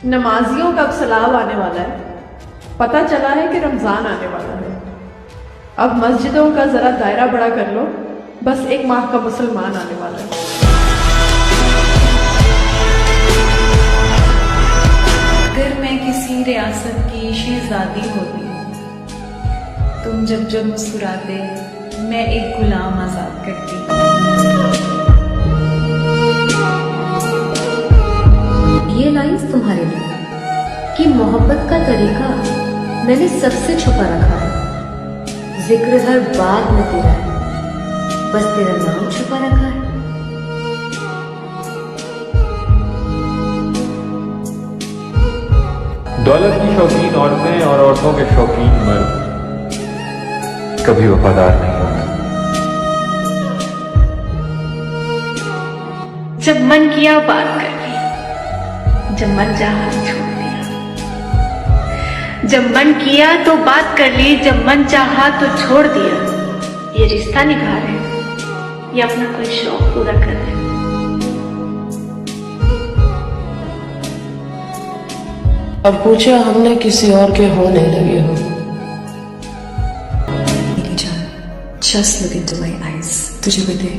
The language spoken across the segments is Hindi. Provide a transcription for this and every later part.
नमाजियों का अब सलाब आने वाला है। पता चला है कि रमज़ान आने वाला है। अब मस्जिदों का ज़रा दायरा बड़ा कर लो, बस 1 माह का मुसलमान आने वाला है। अगर मैं किसी रियासत की शहजादी होती, तुम जब जब मुस्कुराते मैं एक गुलाम आजाद करती। ये लाइंस तुम्हारे लिए कि मोहब्बत का तरीका मैंने सबसे छुपा रखा है। जिक्र हर बात में तेरा है, बस तेरा नाम छुपा रखा है। दौलत की शौकीन औरतें और औरतों के शौकीन मर्द कभी वफादार नहीं होते। जब मन किया बात कर ली, जब मन चाहा छोड़ दिया। जब मन किया तो बात कर ली, जब मन चाहा तो छोड़ दिया। ये रिश्ता निभा रहे या अपना कोई शौक पूरा कर रहे? अब पूछा हमने किसी और के होने लगे हो। मेरी जान, just look into my eyes. तुझे बता,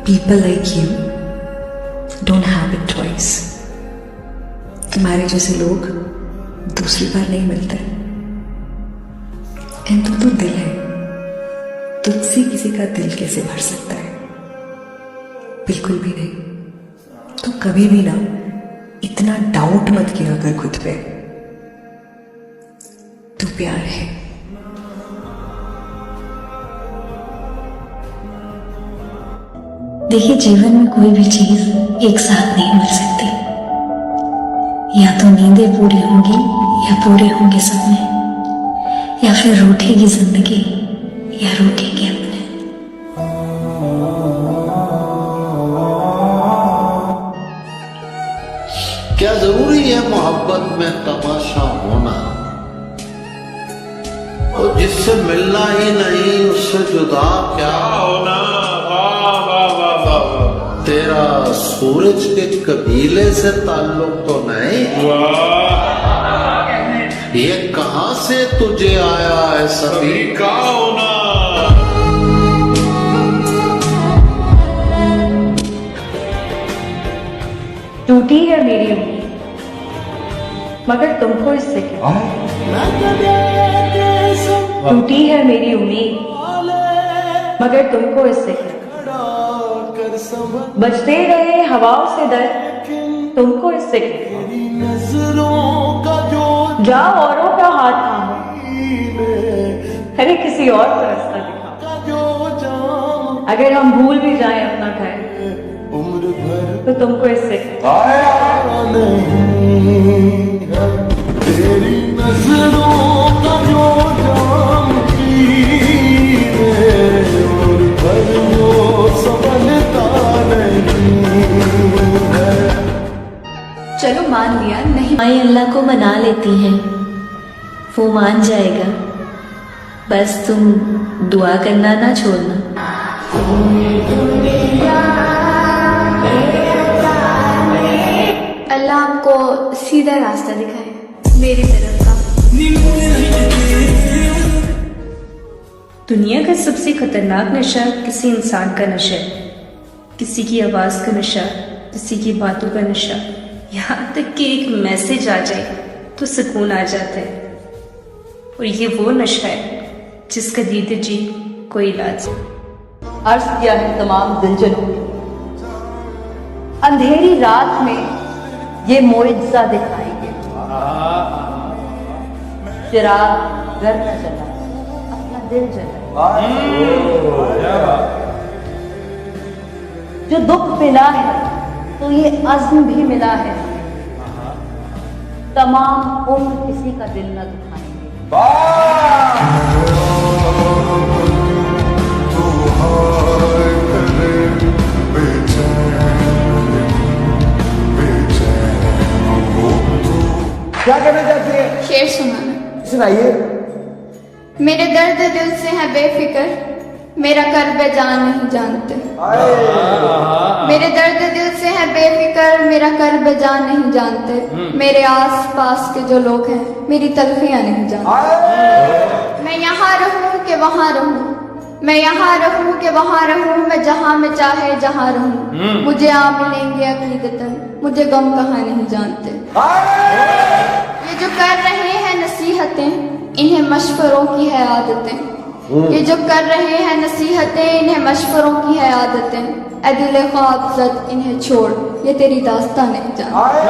people like you don't happen twice. तुम्हारे जैसे लोग दूसरी बार नहीं मिलते। एंड तू तो दिल है, तुझसे किसी का दिल कैसे भर सकता है? बिल्कुल भी नहीं। तो कभी भी ना इतना डाउट मत किया कर खुद पे। तू प्यार है। देखिए, जीवन में कोई भी चीज एक साथ नहीं मिल सकती। या तो नींदें पूरी होंगी या पूरे होंगे सपने, या फिर रूठेगी जिंदगी या रूठेंगे अपने। क्या जरूरी है मोहब्बत में तमाशा होना? और जिससे मिलना ही नहीं उससे जुदा क्या होना? तेरा सूरज के कबीले से ताल्लुक तो नहीं? ये कहां से तुझे आया है सभी का होना? टूटी है मेरी उम्मीद, मगर तुमको इससे क्या? टूटी है मेरी उम्मीद, मगर तुमको इससे क्या? बजते रहे हवाओं से दर, तुमको इससे क्या? जाओ औरों का हाथ थामो, अरे किसी और को रास्ता दिखाओ। अगर हम भूल भी जाएं अपना घर, तो तुमको इससे क्या? तेरी नजरों का जो जाम चलो मान लिया, नहीं माई अल्लाह को मना लेती हैं, वो मान जाएगा। बस तुम दुआ करना ना छोड़ना। अल्लाह आपको सीधा रास्ता दिखाए मेरी तरफ का। दुनिया का सबसे खतरनाक नशा किसी इंसान का नशा है। किसी की आवाज का नशा, किसी की बातों का नशा, यहाँ तक कि एक मैसेज आ जाए तो सुकून आ जाता है। और ये वो नशा है जिसका दीदे जी कोई इलाज। अर्ज किया है तमाम दिलजनों ने, अंधेरी रात में ये मोइज़ा दिखाएंगे। चिराग घर न जला, अपना दिल जला। जो दुख मिला है तो ये अज़्म भी मिला है, तमाम उम्र किसी का दिल न दुखाएंगे। क्या कहना चाहती है? शेर सुनाना। सुनाइए। मेरे दर्द दिल से है बेफिक्र, मेरा कर्ब जान नहीं जानते। मेरे दर्द दिल से है बेफिक्र, मेरा कर्ब जान नहीं जानते। मेरे आस पास के जो लोग हैं मेरी तलखियां नहीं जानते। मैं यहाँ रहूं कि वहाँ रहूं, मैं यहाँ रहूं कि वहाँ रहूं, मैं जहाँ में चाहे जहाँ रहूं, मुझे आ मिलेंगे अकीदतन, मुझे गम कहाँ नहीं जानते। ये जो कर रहे हैं नसीहतें, इन्हें मशवरों की है आदतें। ये जो कर रहे हैं नसीहतें, इन्हें मशवरों की है आदतें। ऐ दिल ख्वाब ज़द इन्हें छोड़, ये तेरी दास्तां नहीं जानते।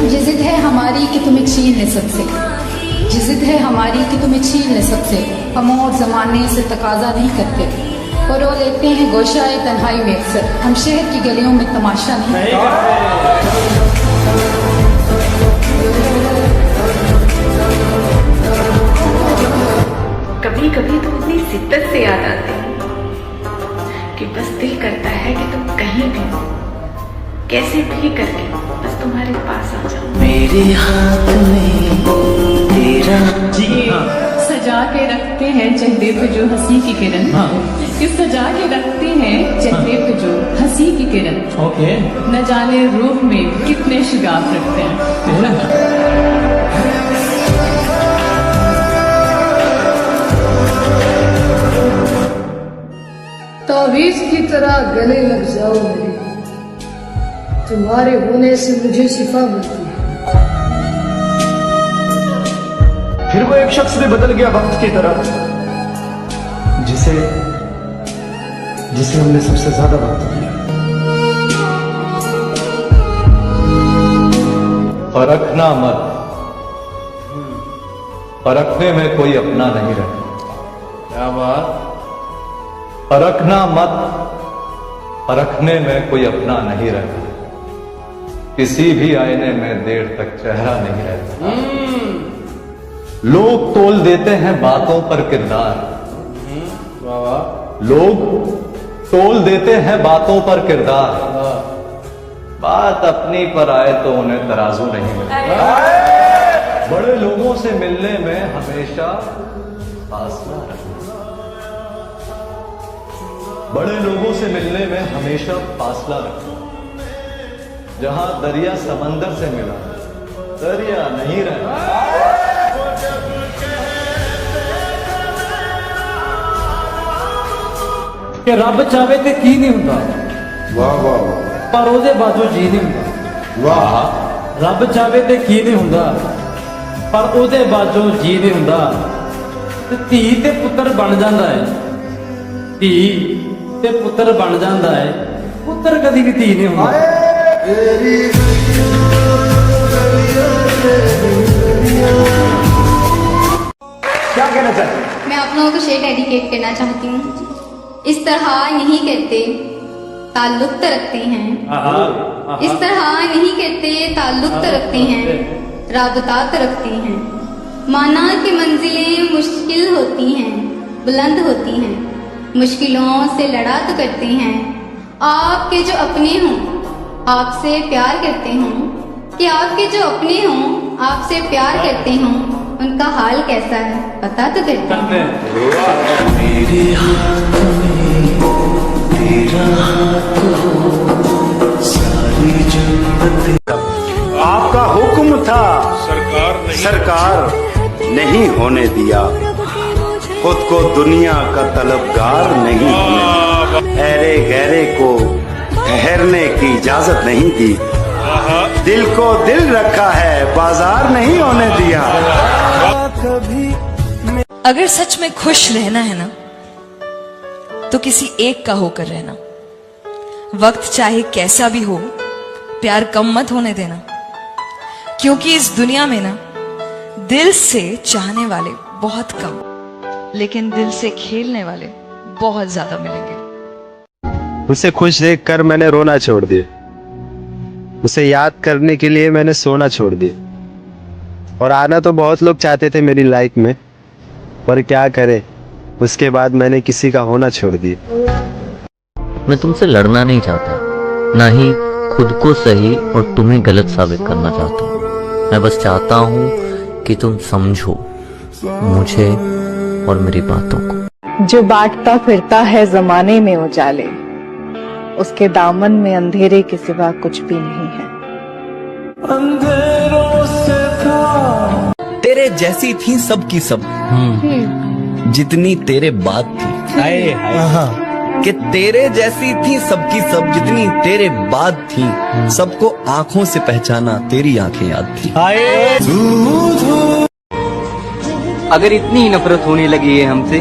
ये जिद है हमारी कि तुम्हें छीन ले सबसे, ये जिद है हमारी कि तुम्हें छीन ले सबसे। हम और जमाने से तकाजा नहीं करते, और वो लेते हैं गोशाए तन्हाई में अक्सर। हम शहर की गलियों में तमाशा नहीं करते। कभी कभी तुम इतनी शिद्दत से याद आते हो कि बस दिल करता है कि तुम कहीं भी हो, कैसे भी करके बस तुम्हारे पास आ जाओ। मेरे हाथ में तेरा सजा के रखते हैं चेहरे पे जो हंसी की किरण, कि सजा के रखते हैं चेहरे पे जो हंसी की किरण। ओके न जाने रूप में कितने शिगाफ रखते हैं। तावीज की तरह गले लग जाओ मेरे, तुम्हारे होने से मुझे शिफा मिलती है। फिर वो एक शख्स भी बदल गया वक्त की तरह, जिसे जिसे हमने सबसे ज्यादा वक्त दिया। परखना मत, परखने में कोई अपना नहीं रहता। क्या बात। परखना मत, परखने में कोई अपना नहीं रहता। किसी भी आईने में देर तक चेहरा नहीं रहता। लोग तोल देते हैं बातों पर किरदार, लोग तोल देते हैं बातों पर किरदार। बात अपनी पर आए तो उन्हें तराजू नहीं मिलता। बड़े लोगों से मिलने में हमेशा फासला रखना, बड़े लोगों से मिलने में हमेशा फासला रखना। जहां दरिया समंदर से मिला, दरिया नहीं रहता। कि रब चाहे तो की नहीं हुंदा, वाह वाह वाह पर ਉਹਦੇ ਬਾਝੋਂ जी नहीं हुंदा। वाह। रब चाहे तो की नहीं हुंदा, पर ਉਹਦੇ ਬਾਝੋਂ जी नहीं हुंदा। ਤੇ ਧੀ ਤੇ ਪੁੱਤਰ ਬਣ ਜਾਂਦਾ ਹੈ, ਧੀ ਤੇ ਪੁੱਤਰ ਬਣ ਜਾਂਦਾ ਹੈ, ਪੁੱਤਰ ਕਦੀ ਵੀ ਧੀ ਨਹੀਂ ਹੁੰਦਾ। क्या कहना चाहते हैं? मैं आप लोगों को शेर डेडिकेट करना चाहती हूँ। इस तरह नहीं कहते ताल्लुक तो रखते हैं, इस तरह नहीं कहते ताल्लुक तो रखते हैं, राबता तो रखते हैं। माना कि मंजिलें मुश्किल होती हैं, बुलंद होती हैं, मुश्किलों से लड़ा तो करते हैं। आपके जो अपने हों आपसे प्यार करते हों, कि आपके जो अपने हों आपसे प्यार करते हों, उनका हाल कैसा है पता तो करते हैं। मेरे हाथ में तेरा हाथ हो, सारी जन्नत आपका हुक्म था, सरकार नहीं होने दिया, खुद को दुनिया का तलबगार नहीं होने दिया, ऐरे गहरे को ठहरने की इजाजत नहीं दी, दिल को दिल रखा है बाजार नहीं होने दिया। अगर सच में खुश रहना है ना तो किसी एक का होकर रहना। वक्त चाहे कैसा भी हो, प्यार कम मत होने देना, क्योंकि इस दुनिया में ना दिल से चाहने वाले बहुत कम, लेकिन दिल से खेलने वाले बहुत ज्यादा मिलेंगे। उसे खुश देखकर मैंने रोना छोड़ दिया, उसे याद करने के लिए मैंने सोना छोड़ दिया, और आना तो बहुत लोग चाहते थे मेरी लाइफ में, पर क्या करें, उसके बाद मैंने किसी का होना छोड़ दिया। मैं तुमसे लड़ना नहीं चाहता, ना ही खुद को सही और तुम्हें गलत साबित करना चाहता हूँ। मैं बस चाहता हूँ कि तुम समझो मुझे और मेरी बातों को। जो बांटता फिरता है जमाने में उजाले, उसके दामन में अंधेरे के सिवा कुछ भी नहीं है। तेरे जैसी थी सबकी सब, जितनी तेरे बाद थी। कि तेरे जैसी थी सबकी सब, जितनी तेरे बाद थी। सबको आंखों से पहचाना, तेरी आंखें याद थी। अगर इतनी ही नफरत होने लगी है हमसे,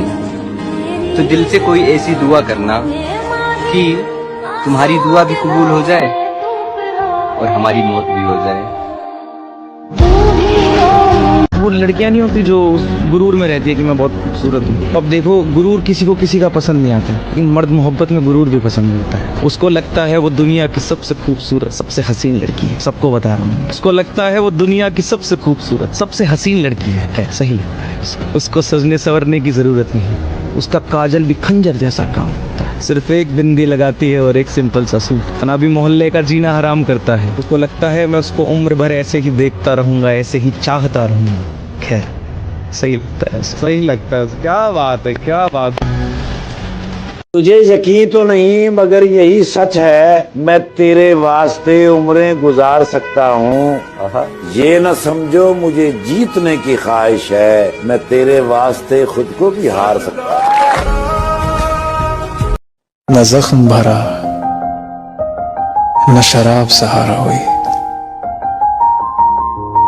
तो दिल से कोई ऐसी दुआ करना कि तुम्हारी दुआ भी कबूल हो जाए और हमारी मौत भी हो जाए। वो लड़कियां नहीं होती जो गुरूर में रहती है कि मैं बहुत खूबसूरत हूँ। अब देखो, गुरूर किसी को किसी का पसंद नहीं आता, लेकिन मर्द मोहब्बत में गुरूर भी पसंद नहीं होता है। उसको लगता है वो दुनिया की सबसे खूबसूरत, सबसे हसीन लड़की है। सबको बता रहा हूँ, उसको लगता है वो दुनिया की सबसे खूबसूरत, सबसे हसीन लड़की है। सही लगता है उसको सजने संवरने की जरूरत नहीं है। उसका काजल भी खंजर जैसा काम होता है। सिर्फ एक बिंदी लगाती है और एक सिंपल सा सूट। खाना भी मोहल्ले का जीना हराम करता है। उसको लगता है मैं उसको उम्र भर ऐसे ही देखता रहूंगा, ऐसे ही चाहता रहूंगा। खैर, सही लगता है, सही लगता है। क्या बात है, क्या बात। तुझे यकीन तो नहीं, मगर यही सच है, मैं तेरे वास्ते उम्रें गुजार सकता हूँ। ये न समझो मुझे जीतने की ख्वाहिश है, मैं तेरे वास्ते खुद को भी हार सकता हूँ। न जख्म भरा, न शराब सहारा हुई,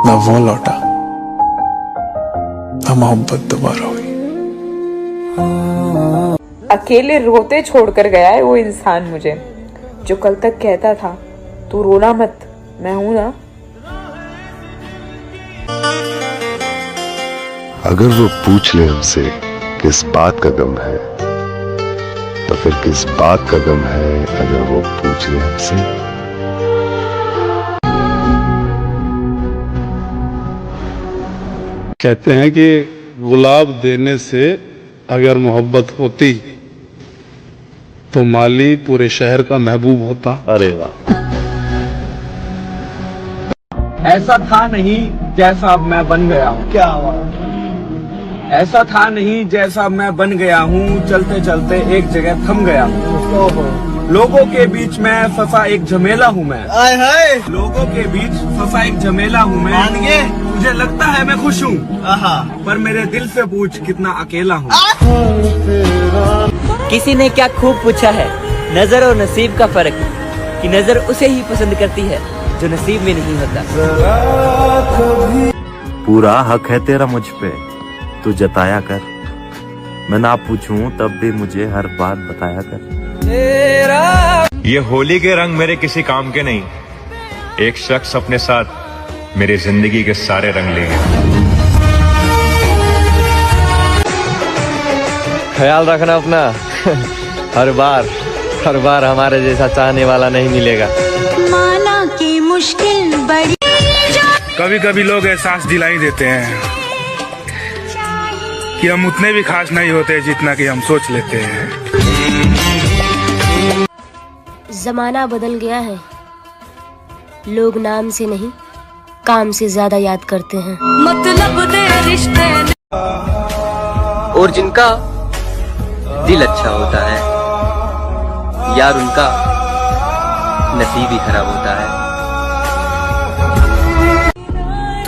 न वो लौटा, न मोहब्बत दोबारा हुई। अकेले रोते छोड़कर गया है वो इंसान मुझे, जो कल तक कहता था तू रोना मत, मैं हूं ना। अगर वो पूछ ले हमसे किस बात का गम है, तो फिर किस बात का गम है अगर वो पूछ ले हमसे। कहते हैं कि गुलाब देने से अगर मोहब्बत होती तो माली पूरे शहर का महबूब होता। अरे वाह। ऐसा था नहीं जैसा अब मैं बन गया हूँ। क्या हुआ? ऐसा था नहीं जैसा अब मैं बन गया हूँ। चलते चलते एक जगह थम गया हूँ। लोगों के बीच में फंसा एक झमेला हूँ मैं। लोगों के बीच फंसा एक झमेला हूँ मैं। मुझे लगता है मैं खुश हूँ, पर मेरे दिल से पूछ कितना अकेला हूँ। किसी ने क्या खूब पूछा है, नजर और नसीब का फर्क, कि नजर उसे ही पसंद करती है जो नसीब में नहीं होता। पूरा हक है तेरा मुझ पे, तू जताया कर। मैं ना पूछूं तब भी मुझे हर बात बताया कर। ये होली के रंग मेरे किसी काम के नहीं। एक शख्स अपने साथ मेरी जिंदगी के सारे रंग ले गया। ख्याल रखना अपना। हर बार हमारे जैसा चाहने वाला नहीं मिलेगा। माना की मुश्किल बड़ी। कभी कभी लोग एहसास दिलाई देते हैं कि हम उतने भी खास नहीं होते जितना कि हम सोच लेते हैं। जमाना बदल गया है, लोग नाम से नहीं काम से ज्यादा याद करते हैं। मतलब तेरे रिश्ते। और जिनका दिल अच्छा होता है, यार उनका नसीब ही खराब होता है।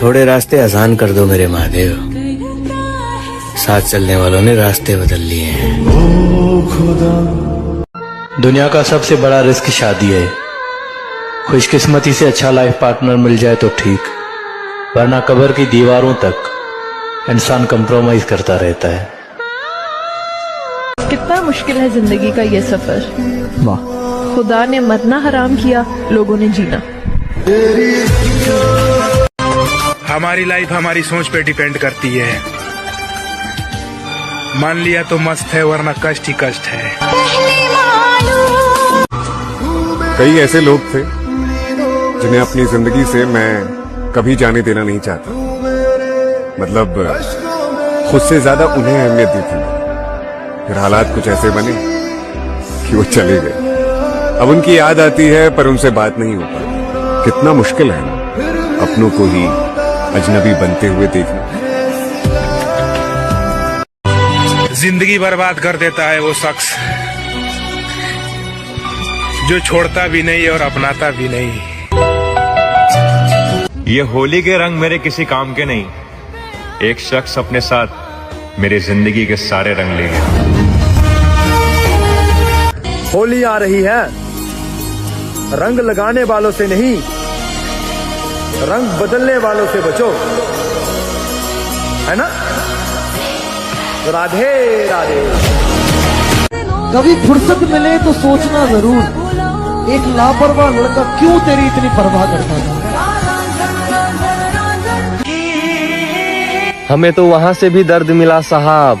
थोड़े रास्ते आसान कर दो मेरे महादेव, साथ चलने वालों ने रास्ते बदल लिए हैं। दुनिया का सबसे बड़ा रिस्क शादी है। खुशकिस्मती से अच्छा लाइफ पार्टनर मिल जाए तो ठीक, वरना कब्र की दीवारों तक इंसान कंप्रोमाइज करता रहता है। कितना मुश्किल है जिंदगी का ये सफर। वाह। खुदा ने मरना हराम किया, लोगों ने जीना। हमारी लाइफ हमारी सोच पे डिपेंड करती है। मान लिया तो मस्त है, वरना कष्ट ही कष्ट है। कई ऐसे लोग थे जिन्हें अपनी जिंदगी से मैं कभी जाने देना नहीं चाहता। मतलब खुद से ज्यादा उन्हें अहमियत दी थी। फिर हालात कुछ ऐसे बने कि वो चले गए। अब उनकी याद आती है पर उनसे बात नहीं होती। कितना मुश्किल है ना अपनों को ही अजनबी बनते हुए देखना। जिंदगी बर्बाद कर देता है वो शख्स जो छोड़ता भी नहीं और अपनाता भी नहीं। ये होली के रंग मेरे किसी काम के नहीं, एक शख्स अपने साथ मेरी जिंदगी के सारे रंग ले गया। होली आ रही है, रंग लगाने वालों से नहीं, रंग बदलने वालों से बचो, है ना? राधे राधे। कभी फुर्सत मिले तो सोचना जरूर, एक लापरवाह लड़का क्यों तेरी इतनी परवाह करता था। हमें तो वहां से भी दर्द मिला साहब,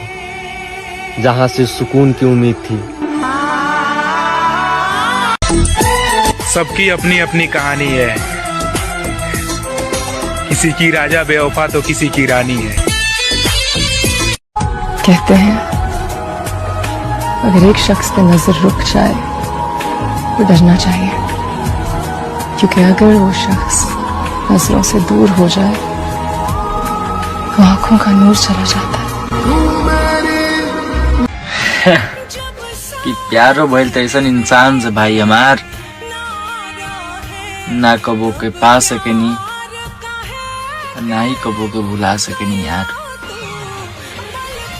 जहां से सुकून की उम्मीद थी। सबकी अपनी अपनी कहानी है, किसी की राजा बेवफा तो किसी की रानी है। कहते हैं अगर एक शख्स पे नजर रुक जाए तो डरना चाहिए, क्योंकि अगर वो शख्स नजरों से दूर हो जाए तो आंखों का नूर चला जाता है। कि प्यारो भइल त ऐसन इंसान से भाई हमार ना कबो के पा सकेनी ना ही कबो के भुला सकेनी यार।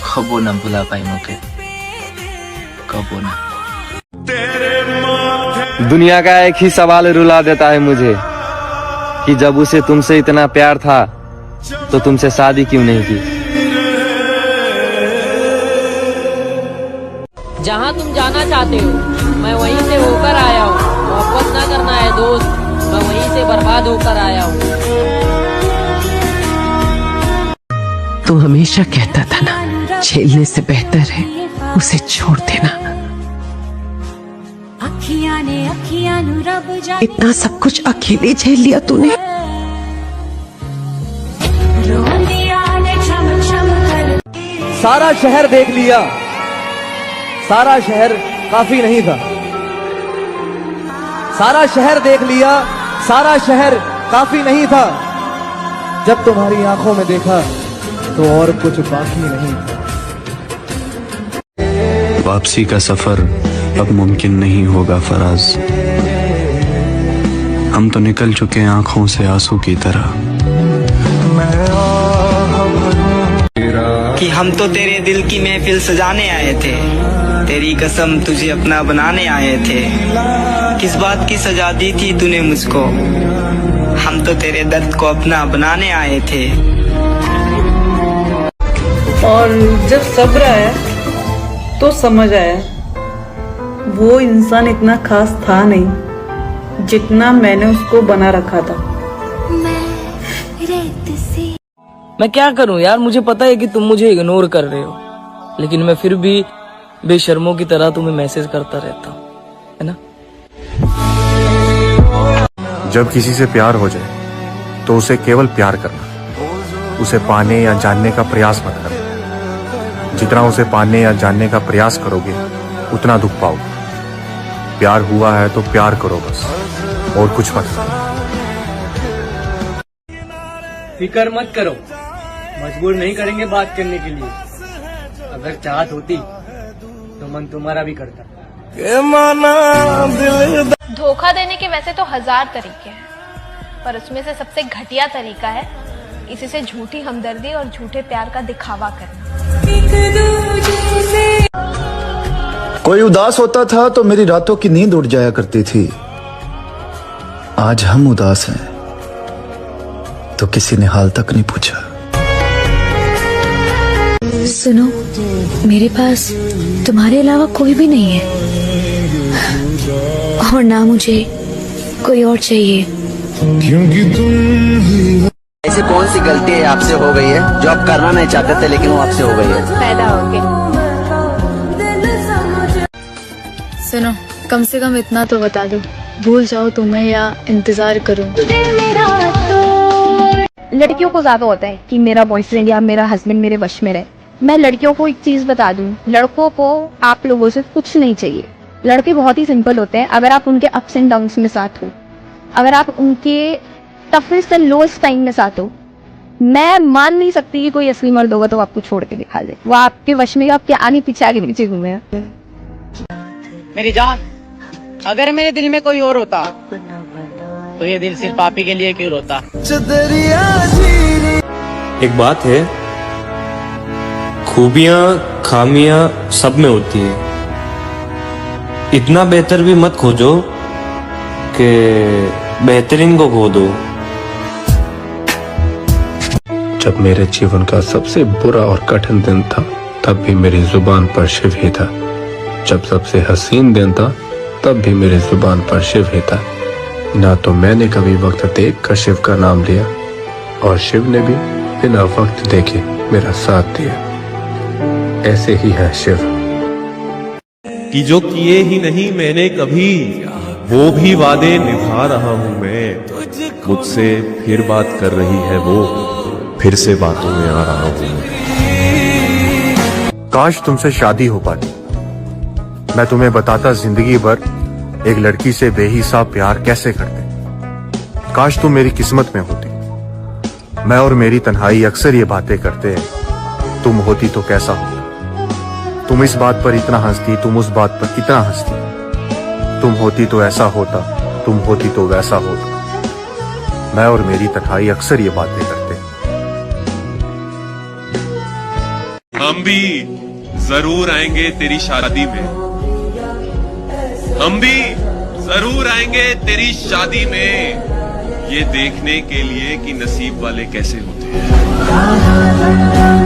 कबो ना भुला पाई मोके, कबो ना। दुनिया का एक ही सवाल रुला देता है मुझे कि जब उसे तुमसे इतना प्यार था तो तुमसे शादी क्यों नहीं की। जहाँ तुम जाना चाहते हो मैं वहीं से होकर आया हूँ। मोहब्बत ना करना है दोस्त, मैं वहीं से बर्बाद होकर आया हूँ। तू हमेशा कहता था ना, झेलने से बेहतर है उसे छोड़ देना। इतना सब कुछ अकेले झेल लिया तूने। सारा शहर देख लिया, सारा शहर काफी नहीं था। सारा शहर देख लिया, सारा शहर काफी नहीं था। जब तुम्हारी आंखों में देखा तो और कुछ बाकी नहीं था। वापसी का सफर अब मुमकिन नहीं होगा फराज, हम तो निकल चुके हैं आंखों से आंसू की तरह। कि हम तो तेरे दिल की महफिल सजाने आए थे, तेरी कसम तुझे अपना बनाने आए थे। किस बात की सजा दी थी तूने मुझको, हम तो तेरे दर्द को अपना बनाने आए थे। और जब सब्र आया तो समझ आया वो इंसान इतना खास था नहीं जितना मैंने उसको बना रखा था। मैं क्या करूं यार, मुझे पता है कि तुम मुझे इग्नोर कर रहे हो, लेकिन मैं फिर भी बेशर्मों की तरह तुम्हें मैसेज करता रहता हूँ, है ना। जब किसी से प्यार हो जाए तो उसे केवल प्यार करना, उसे पाने या जानने का प्रयास मत करना। जितना उसे पाने या जानने का प्रयास करोगे उतना दुख पाओगे। प्यार हुआ है तो प्यार करो बस, और कुछ मत करो। फिक्र मत करो, मजबूर नहीं करेंगे बात करने के लिए। अगर चाहत होती तो मन तुम्हारा भी करता। धोखा देने के वैसे तो 1000 तरीके हैं, पर उसमें से सबसे घटिया तरीका है किसी से झूठी हमदर्दी और झूठे प्यार का दिखावा करना। कोई उदास होता था तो मेरी रातों की नींद उड़ जाया करती थी। आज हम उदास हैं तो किसी ने हाल तक नहीं पूछा। सुनो, मेरे पास तुम्हारे अलावा कोई भी नहीं है, और ना मुझे कोई और चाहिए। ऐसी कौन सी गलती है आपसे हो गई है जो आप करना नहीं चाहते थे लेकिन वो आपसे हो गई है। पैदा होके सुनो, कम से कम इतना तो बता दो, भूल जाओ तुम्हें या इंतजार करूं। लड़कियों को ज्यादा होता है कि मेरा बॉयफ्रेंड या मेरा हस्बैंड मेरे वश में रहे। मैं लड़कियों को एक चीज बता दूं, लड़कों को आप लोगों से कुछ नहीं चाहिए। लड़के बहुत ही सिंपल होते हैं। अगर आप उनके अप्स एंड डाउन्स में साथ हो, अगर आप उनके टफेस्ट एंड लोएस्ट टाइम में साथ हो, मैं मान नहीं सकती कि कोई असली मर्द होगा तो आपको छोड़ के दिखा दे। वो आपके वश में, आपके आगे पीछे घूमे। मेरी जान, अगर मेरे दिल में कोई और होता तो ये दिल सिर्फ आप ही के लिए क्यों रोता। एक बात है, खूबियां खामियां सब में होती है। इतना बेहतर भी मत खोजो कि बेहतरीन को खो दो। जब मेरे जीवन का सबसे बुरा और कठिन दिन था, तब भी मेरी जुबान पर शिव ही था। जब सबसे हसीन दिन था, तब भी मेरी जुबान पर शिव ही था। ना तो मैंने कभी वक्त देख कर शिव का नाम लिया, और शिव ने भी बिना वक्त देखे मेरा साथ दिया। ऐसे ही है शिव कि जो किए ही नहीं मैंने कभी, वो भी वादे निभा रहा हूं मैं। मुझसे फिर बात कर रही है वो, फिर से बातों में आ रहा हूं। काश तुमसे शादी हो पाती, मैं तुम्हें बताता जिंदगी भर एक लड़की से बेहिसाब प्यार कैसे करते। काश तुम मेरी किस्मत में होती। मैं और मेरी तन्हाई अक्सर ये बातें करते हैं, तुम होती तो कैसा होता। तुम इस बात पर इतना हंसती, तुम उस बात पर इतना हंसती। तुम होती तो ऐसा होता, तुम होती तो वैसा होता। मैं और मेरी तन्हाई अक्सर ये बातें करते हैं। हम भी जरूर आएंगे तेरी शादी में, हम भी जरूर आएंगे तेरी शादी में, ये देखने के लिए कि नसीब वाले कैसे होते हैं।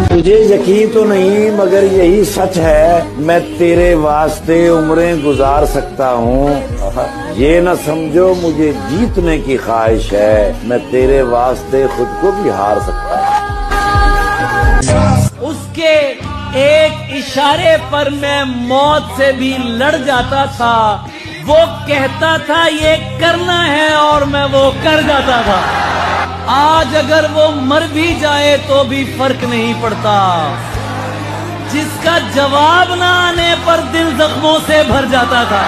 तुझे यकीन तो नहीं मगर यही सच है, मैं तेरे वास्ते उम्रें गुजार सकता हूँ। ये न समझो मुझे जीतने की ख्वाहिश है, मैं तेरे वास्ते खुद को भी हार सकता हूँ। उसके एक इशारे पर मैं मौत से भी लड़ जाता था। वो कहता था ये करना है और मैं वो कर जाता था। आज अगर वो मर भी जाए तो भी फर्क नहीं पड़ता। जिसका जवाब ना आने पर दिल जख्मों से भर जाता था।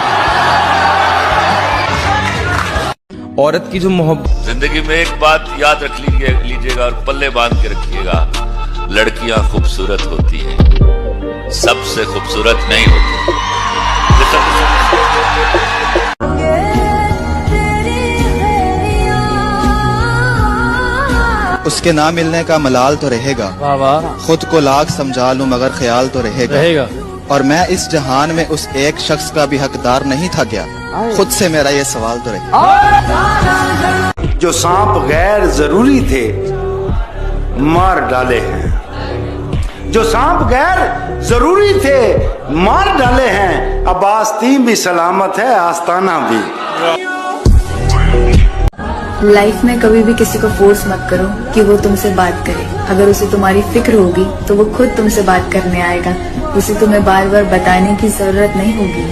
औरत की जो मोहब्बत, जिंदगी में एक बात याद रख लीजिएगा और पल्ले बांध के रखिएगा, लड़कियां खूबसूरत होती हैं, सबसे खूबसूरत नहीं होती। उसके ना मिलने का मलाल तो रहेगा, खुद को लाख समझा लूं मगर ख्याल तो रहेगा। और मैं इस जहान में उस एक शख्स का भी हकदार नहीं था क्या, खुद से मेरा ये सवाल तो रहेगा। जो सांप गैर जरूरी थे मार डाले हैं, जो सांप गैर जरूरी थे मार डाले हैं। अब आस्तीन भी सलामत है, आस्ताना भी। लाइफ में कभी भी किसी को फोर्स मत करो कि वो तुमसे बात करे। अगर उसे तुम्हारी फिक्र होगी तो वो खुद तुमसे बात करने आएगा। उसे तुम्हें बार बार बताने की जरूरत नहीं होगी।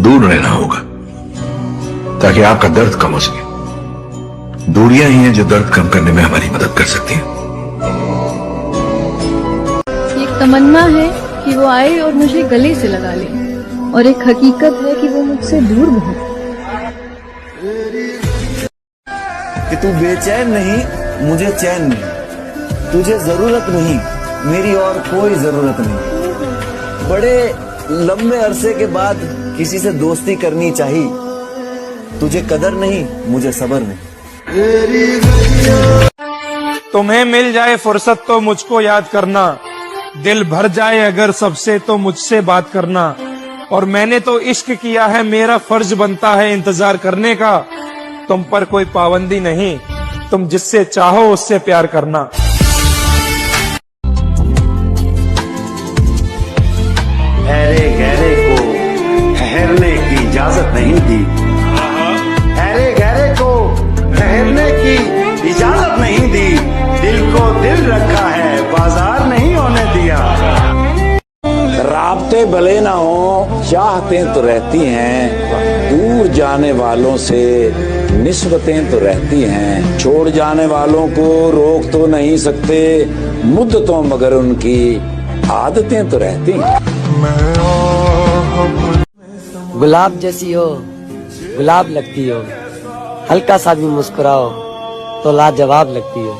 दूर रहना होगा ताकि आपका दर्द कम हो सके। दूरियां ही हैं जो दर्द कम करने में हमारी मदद कर सकती हैं। एक तमन्ना है कि वो आए और मुझे गले से लगा ले, और एक हकीकत है कि वो मुझसे दूर बहुत। कि तू बेचैन नहीं, मुझे चैन नहीं। तुझे जरूरत नहीं, मेरी और कोई जरूरत नहीं। बड़े लंबे अरसे के बाद किसी से दोस्ती करनी चाहिए। तुझे कदर नहीं, मुझे सब्र नहीं। तुम्हें मिल जाए फुर्सत तो मुझको याद करना, दिल भर जाए अगर सबसे तो मुझसे बात करना। और मैंने तो इश्क किया है, मेरा फर्ज बनता है इंतजार करने का। तुम पर कोई पाबंदी नहीं, तुम जिससे चाहो उससे प्यार करना। ऐरे गहरे को ठहरने की इजाजत नहीं दी, ऐरे गहरे को ठहरने की इजाजत नहीं दी। दिल को दिल रखा है, बाजार नहीं होने दिया। राबते भले ना हो, चाहतें तो रहती हैं। दूर जाने वालों से निस्बतें तो रहती हैं। छोड़ जाने वालों को रोक तो नहीं सकते मुद्दतों, मगर उनकी आदतें तो रहती हैं। गुलाब जैसी हो, गुलाब लगती हो, हल्का सा भी मुस्कुराओ तो लाजवाब लगती है।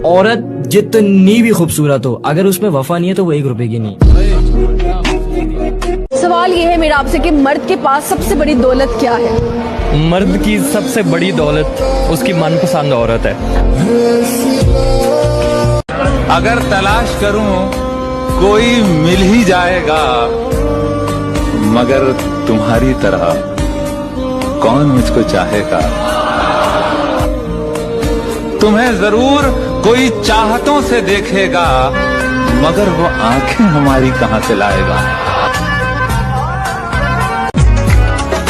औरत जितनी भी खूबसूरत हो, अगर उसमें वफा नहीं है तो वो 1 रुपए की नहीं। सवाल ये है मेरा आपसे कि मर्द के पास सबसे बड़ी दौलत क्या है? मर्द की सबसे बड़ी दौलत उसकी मनपसंद औरत है। अगर तलाश करूं कोई मिल ही जाएगा, मगर तुम्हारी तरह कौन मुझको चाहेगा। तुम्हें जरूर कोई चाहतों से देखेगा, मगर वो आंखें हमारी कहां से लाएगा।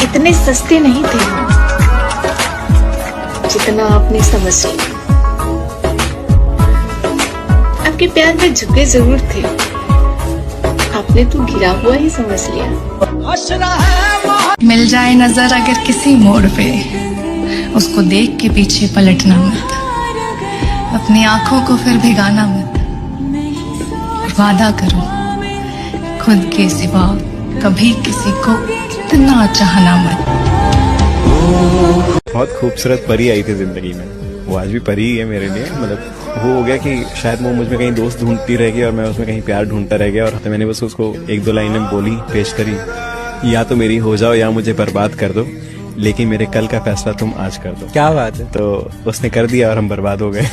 इतने सस्ते नहीं थे जितना आपने समझ लिया। आपके प्यार में झुके जरूर थे, आपने तो गिरा हुआ ही समझ लिया। मिल जाए नजर अगर किसी मोड़ पे, उसको देख के पीछे पलटना मत, अपनी आंखों को फिर भिगाना मत। वादा करो खुद के सिवा कभी किसी को इतना चाहना मत। बहुत खूबसूरत परी आई थी जिंदगी में, वो आज भी परी ही है मेरे लिए। मतलब वो हो गया कि शायद वो मुझ में कहीं दोस्त ढूंढती रह गई और मैं उसमें कहीं प्यार ढूंढता रह गया। और तो मैंने बस उसको 1-2 लाइनें बोली, पेश करी, या तो मेरी हो जाओ या मुझे बर्बाद कर दो, लेकिन मेरे कल का फैसला तुम आज कर दो। क्या बात है। तो उसने कर दिया और हम बर्बाद हो गए।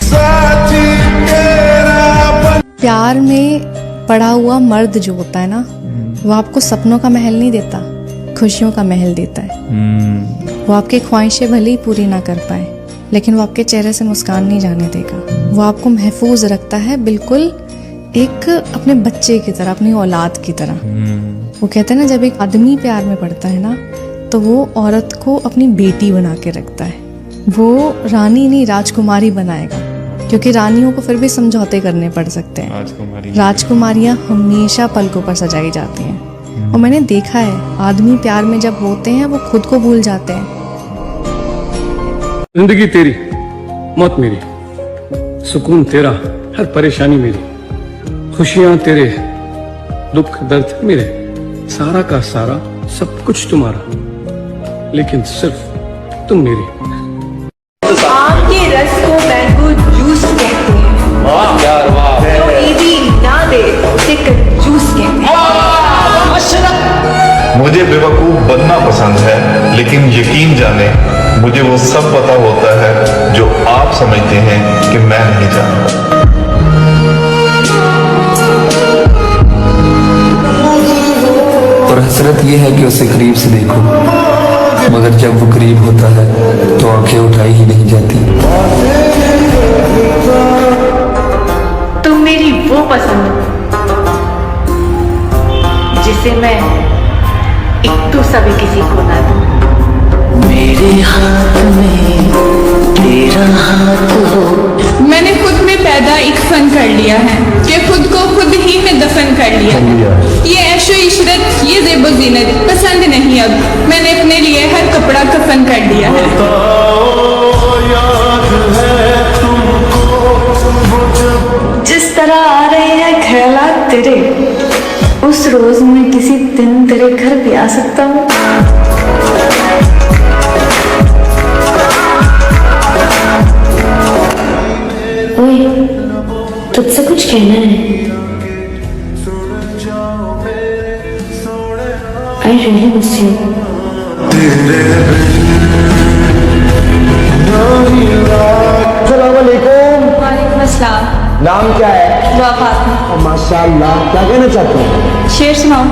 प्यार में पड़ा हुआ मर्द जो होता है ना, वो आपको सपनों का महल नहीं देता, खुशियों का महल देता है। वो आपकी ख्वाहिशें भले ही पूरी ना कर पाए, लेकिन वो आपके चेहरे से मुस्कान नहीं जाने देगा। वो आपको महफूज रखता है, बिल्कुल एक अपने बच्चे की तरह, अपनी औलाद की तरह। वो कहते हैं ना, जब एक आदमी प्यार में पड़ता है ना, तो वो औरत को अपनी बेटी बना के रखता है। वो रानी नहीं, राजकुमारी बनाएगा, क्योंकि रानियों को फिर भी समझौते करने पड़ सकते हैं। राजकुमारियां हमेशा पलकों पर सजाई जाती हैं। और मैंने देखा है, आदमी प्यार में जब होते हैं वो खुद को भूल जाते हैं। जिंदगी तेरी, मौत मेरी, सुकून तेरा, हर परेशानी मेरी, खुशियां तेरे, दुख दर्द मेरे, सारा का सारा सब कुछ तुम्हारा, लेकिन सिर्फ तुम मेरी। आम के रस को मैंगो जूस कहते हैं, तो ईदी ना दे उसे कंजूस कहते हैं। मुझे बेवकूफ बनना पसंद है, लेकिन यकीन जाने मुझे वो सब पता होता है जो आप समझते हैं कि मैं नहीं जानता। और हसरत ये है कि उसे करीब से देखो, मगर जब वो करीब होता है तो आंखें उठाई ही नहीं जाती। तुम मेरी वो पसंद हो जिसे मैं एक तो सभी किसी को ना दूं। मेरे हाथ में तेरा हाथ हो। मैंने खुद में पैदा एक फन कर लिया है कि खुद को खुद ही में दफन कर लिया है। ये ऐशो इशरत, ये जेबो जीनत पसंद नहीं अब, मैंने अपने लिए हर कपड़ा कफन कर लिया है। जिस तरह आ रहे हैं ख्यालात तेरे, उस रोज मैं किसी दिन तेरे घर भी आ सकता हूँ। ओए, तुझसे कुछ कहना है। I really miss you. वालेकुम अस्सलाम। नाम क्या है? दुआ फातिमा। माशाल्लाह, क्या कहना चाहते हो? शेर सुनाओ।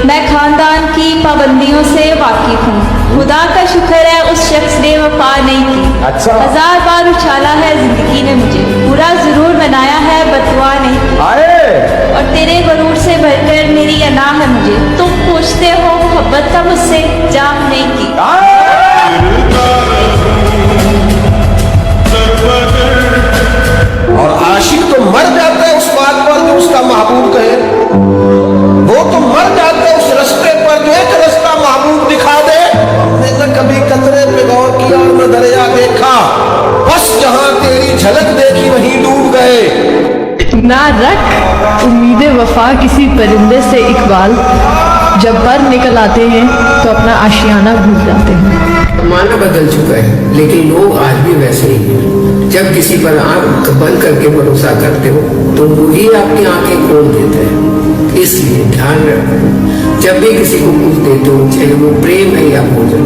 मैं खानदान की पाबंदियों से वाकिफ हूँ। खुदा का शुक्र है उस शख्स ने वफा नहीं की। अच्छा। 1000 बार उछाला है जिंदगी ने मुझे, बुरा जरूर बनाया है बददुआ नहीं। और तेरे गरूर से भरकर मेरी अना है मुझे, तुम पूछते हो मोहब्बत का मुझसे जाम नहीं की। और आशिक तो मर जाता है उस बात पर जो उसका महबूब कहे, वो तो मर जाता है उस रास्ते पर जो एक रास्ता महबूब दिखा दे। हमने कभी कतरे पे गौर किया और न दरिया देखा, बस जहां तेरी झलक देखी वहीं डूब गए। ना रख उम्मीद वफा किसी परिंदे से इकबाल, जब पर निकल आते हैं तो अपना आशियाना भूल जाते हैं। जमाना बदल चुका है, लेकिन लोग आज भी वैसे ही हैं। जब किसी पर आंख बंद करके भरोसा करते हो तो वही आपकी आंखें खोल देता है। इसलिए ध्यान रखो, जब भी किसी को कुछ देते हो, चाहे वो प्रेम है या भोजन,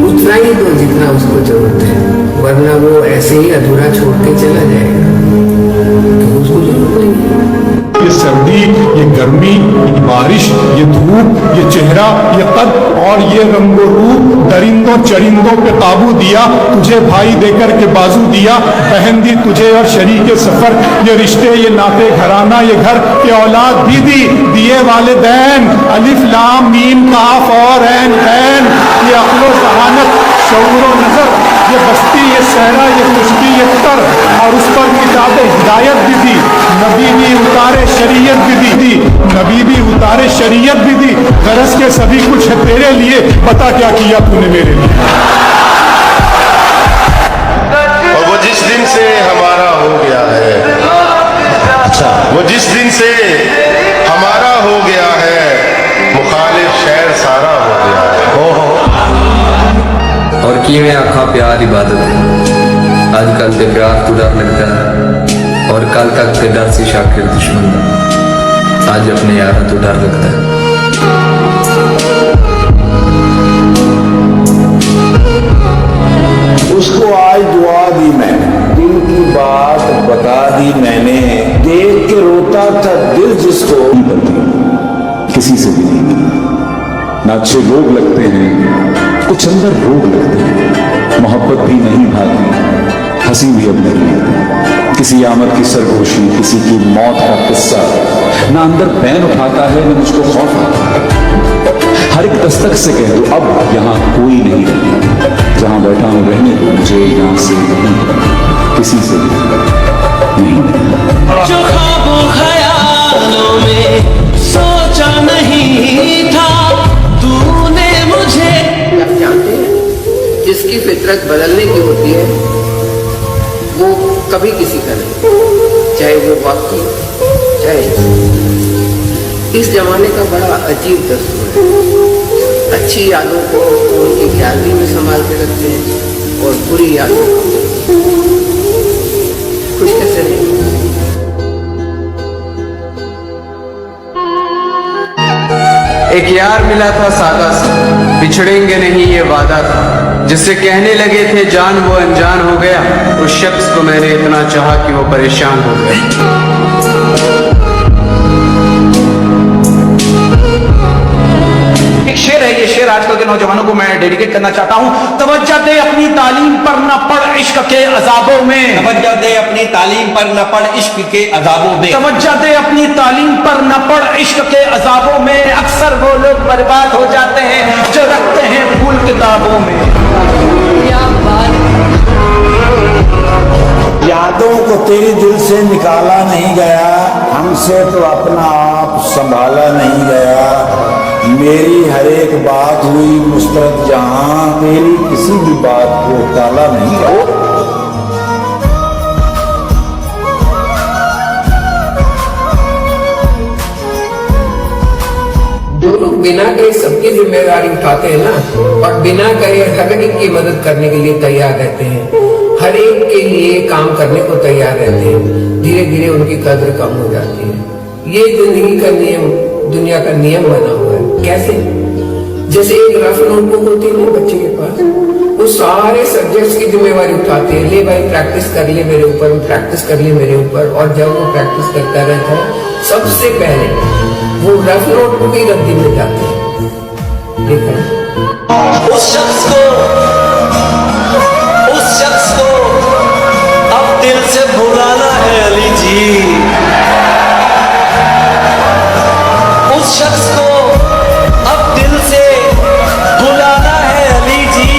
उतना ही दो जितना उसको जरूरत है, वरना वो ऐसे ही अधूरा छोड़ के चला जाएगा तो उसको जरूरत नहीं है। ये सर्दी, ये गर्मी, ये बारिश, ये धूप, ये चेहरा, ये कद और ये रंगो रूप, दरिंदों चरिंदों पे काबू दिया, तुझे भाई देकर के बाजू दिया, बहन दी तुझे और शरीके सफर, ये रिश्ते, ये नाते घराना, ये घर, ये औलाद भी दी, दिए वालिदैन, अलिफ लाम मीम काफ और ऐन ऐन, ये अक्लो जहानत, शऊर व नजर, ये बस्ती, ये सहरा, ये खुश्की, ये तर, और उस पर किताब हिदायत भी दी, नबी भी उतारे शरीयत भी दी, नबी भी उतारे शरीयत भी दी, गरज के सभी कुछ है तेरे लिए, बता क्या किया तूने मेरे लिए। और वो जिस दिन से हमारा हो गया है, अच्छा, वो जिस दिन से हमारा हो गया है, मुखालिफ शहर सारा हो गया है। और किए आखा प्यार इबादत है, आजकल ते प्यार तो डर लगता है, और कल तक ते डर से शाकिर दुश्मन था, आज अपने यार तो डर लगता है। उसको आज दुआ दी मैंने, दिल की बात बता दी मैंने, देख के रोता था दिल जिसको, किसी से भी नहीं, ना अच्छे लोग लगते हैं, कुछ अंदर रोग लगते हैं, मोहब्बत भी नहीं भाती, हंसी भी अब नहीं, किसी आमद की सरगोशी, किसी की मौत का किस्सा, ना अंदर बैन उठाता है, ना मुझको खौफ आता है। हर एक दस्तक से कह दो अब यहाँ कोई नहीं रहता, जहां बैठा हूं रहने दो मुझे, यहाँ से नहीं, किसी से नहीं। जो ख्वाबों ख्यालों में सोचा नहीं था तूने मुझे। आप जानते हैं, जिसकी फितरत बदलने की होती है वो कभी किसी का नहीं, चाहे वो वक्त हो, चाहे इस जमाने का बड़ा अजीब दस्तूर है। अच्छी यादों को उनकी गैलरी में संभाल के रखते हैं और बुरी यादों को खुश कैसे नहीं। एक यार मिला था सादा सा, बिछड़ेंगे नहीं ये वादा था, जिससे कहने लगे थे जान वो अनजान हो गया, उस शख्स को मैंने इतना चाहा कि वो परेशान हो गया। एक शेर है, ये शेर आजकल के नौजवानों को मैं डेडिकेट करना चाहता हूँ। तवज्जो दे अपनी तालीम पर न पढ़ इश्क के अजाबों में, तवज्जो दे अपनी तालीम पर न पढ़ इश्क के अजाबों में, तवज्जो दे अपनी तालीम पर न पढ़ इश्क के अजाबों में। अक्सर वो लोग बर्बाद हो जाते हैं जो रखते हैं फूल किताबों में। यादों को तेरे दिल से निकाला नहीं गया, हमसे तो अपना आप संभाला नहीं गया। मेरी हर एक बात हुई मुस्तरद जहां, तेरी किसी भी बात को टाला नहीं गया। जो लोग बिना कहे सबकी जिम्मेदारी उठाते हैं ना, और बिना कहे हर एक की मदद करने के लिए तैयार रहते हैं, हर एक के लिए काम करने को तैयार रहते हैं, धीरे धीरे उनकी कद्र कम हो जाती है। ये जिंदगी का नियम, दुनिया का नियम बना हुआ है। कैसे? जैसे एक रफ नोटबुक होती है ना बच्चे के पास, वो सारे सब्जेक्ट्स की जिम्मेवारी उठाते हैं, ले भाई प्रैक्टिस कर ले मेरे ऊपर, प्रैक्टिस कर ले मेरे ऊपर, और जब वो प्रैक्टिस करता रहता है सबसे पहले वो रफ नोटबुक ही रद्दी में जाती है। देखा उस शख्स को अब दिल से भुलाना है अली जी, उस शख्स को अब दिल से भुलाना है अली जी,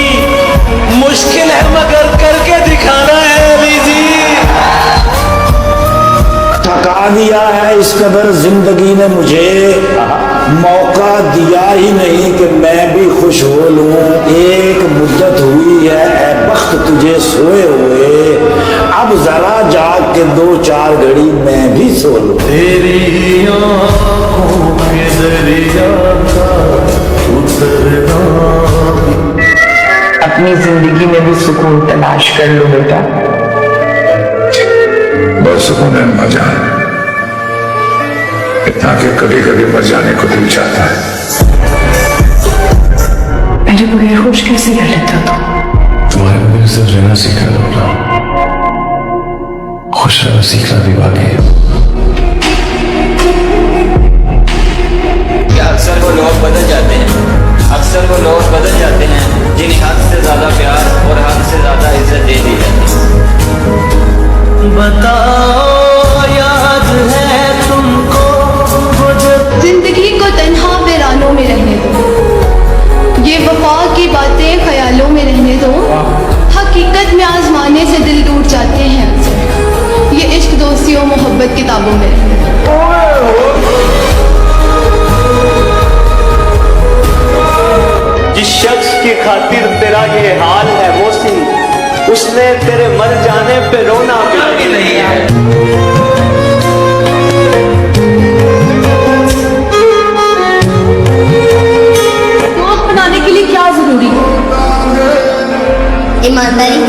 मुश्किल है मगर करके दिखाना है अली जी। थका दिया है इस कदर जिंदगी ने मुझे, मौका दिया ही नहीं कि मैं भी खुश हो लूं। एक मुद्दत हुई है ऐ बख्त तुझे सोए हुए, अब जरा जाग के 2-4 घड़ी मैं भी सो लूं। तेरी आँखों के दरिया का उतरना, अपनी ऐश कर लो बेटा। बहुत सुकून है अम्मा जान, इतना कि कभी कभी मर जाने को दिल चाहता है। मेरे बगैर खुश कैसे रह लेता तू? तुम्हारे बगैर सिर्फ रहना सीखा था, खुश रहना सीखना भी बाकी है। अक्सर वो लोग बदल जाते हैं, अक्सर वो लोग बदल जाते हैं जिन्हें हद से ज्यादा प्यार और हद से ज्यादा इज्जत दे दी जाती है। बताओ याद है तुमको वो जो जिंदगी को तन्हा वीरानों में रहने दो, ये वफा की बातें ख्यालों में रहने दो। हकीकत में आजमाने से दिल टूट जाते हैं अक्सर, ये इश्क दोस्ती और मोहब्बत किताबों में रहने दो। जिस शख्स की खातिर तेरा ये हाल है मोहसिन, उसने तेरे मर जाने पे रोना भी नहीं है। दोस्त बनाने के लिए क्या जरूरी है? ईमानदारी।